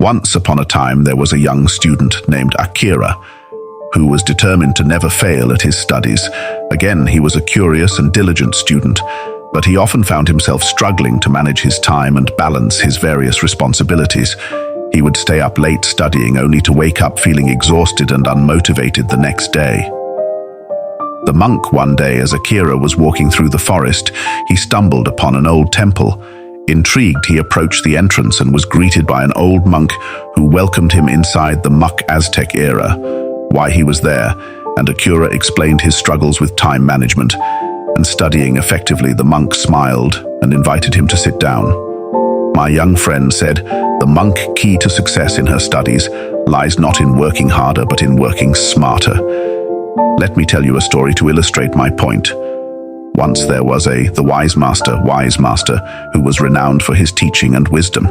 Once upon a time, there was a young student named Akira, who was determined to never fail at his studies. Again, he was a curious and diligent student, but he often found himself struggling to manage his time and balance his various responsibilities. He would stay up late studying only to wake up feeling exhausted and unmotivated the next day. The monk one day, as Akira was walking through the forest, he stumbled upon an old temple. Intrigued, he approached the entrance and was greeted by an old monk who welcomed him inside the muck Aztec era. Why he was there, and Akira explained his struggles with time management and studying effectively. The monk smiled and invited him to sit down. My young friend said, the monk key to success in her studies lies not in working harder, but in working smarter. Let me tell you a story to illustrate my point. Once there was the wise master, who was renowned for his teaching and wisdom.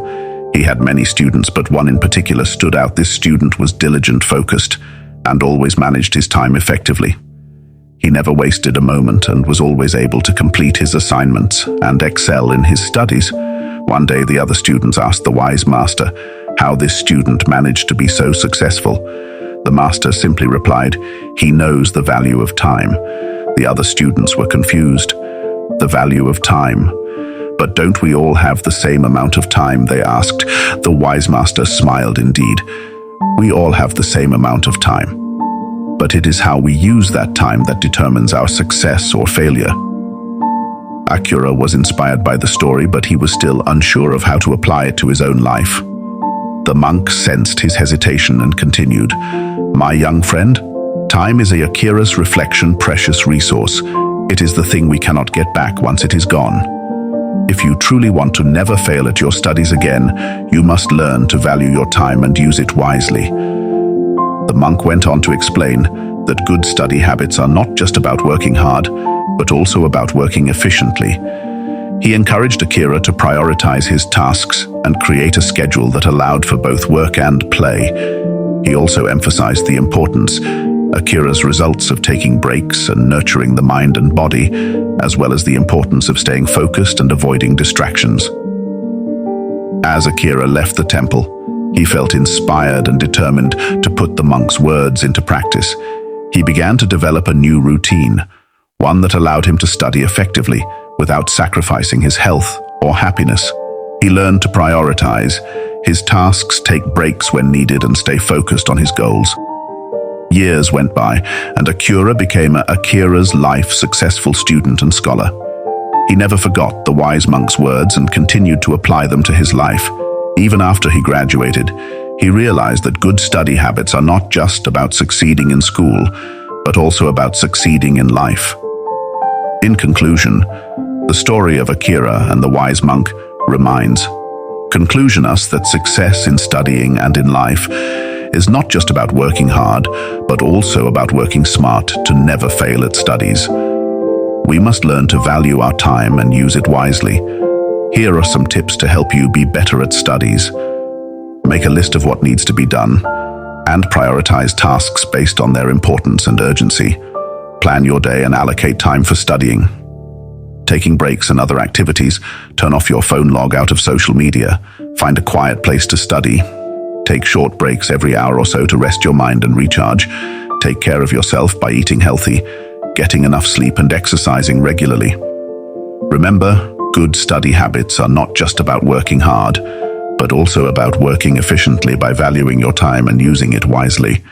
He had many students, but one in particular stood out. This student was diligent, focused, and always managed his time effectively. He never wasted a moment and was always able to complete his assignments and excel in his studies. One day, the other students asked the wise master how this student managed to be so successful. The master simply replied, "He knows the value of time." The other students were confused. The value of time. But don't we all have the same amount of time, they asked. The wise master smiled. Indeed, we all have the same amount of time. But it is how we use that time that determines our success or failure. Akira was inspired by the story, but he was still unsure of how to apply it to his own life. The monk sensed his hesitation and continued, "My young friend, time is Akira's reflection, precious resource. It is the thing we cannot get back once it is gone. If you truly want to never fail at your studies again, you must learn to value your time and use it wisely." The monk went on to explain that good study habits are not just about working hard, but also about working efficiently. He encouraged Akira to prioritize his tasks and create a schedule that allowed for both work and play. He also emphasized the importance Akira's results of taking breaks and nurturing the mind and body, as well as the importance of staying focused and avoiding distractions. As Akira left the temple, he felt inspired and determined to put the monk's words into practice. He began to develop a new routine, one that allowed him to study effectively without sacrificing his health or happiness. He learned to prioritize his tasks, take breaks when needed, and stay focused on his goals. Years went by, and Akira became Akira's life successful student and scholar. He never forgot the wise monk's words and continued to apply them to his life. Even after he graduated, he realized that good study habits are not just about succeeding in school, but also about succeeding in life. In conclusion, the story of Akira and the wise monk reminds us that success in studying and in life is not just about working hard, but also about working smart to never fail at studies. We must learn to value our time and use it wisely. Here are some tips to help you be better at studies. Make a list of what needs to be done and prioritize tasks based on their importance and urgency. Plan your day and allocate time for studying. Taking breaks and other activities, turn off your phone, log out of social media, find a quiet place to study. Take short breaks every hour or so to rest your mind and recharge. Take care of yourself by eating healthy, getting enough sleep, and exercising regularly. Remember, good study habits are not just about working hard, but also about working efficiently by valuing your time and using it wisely.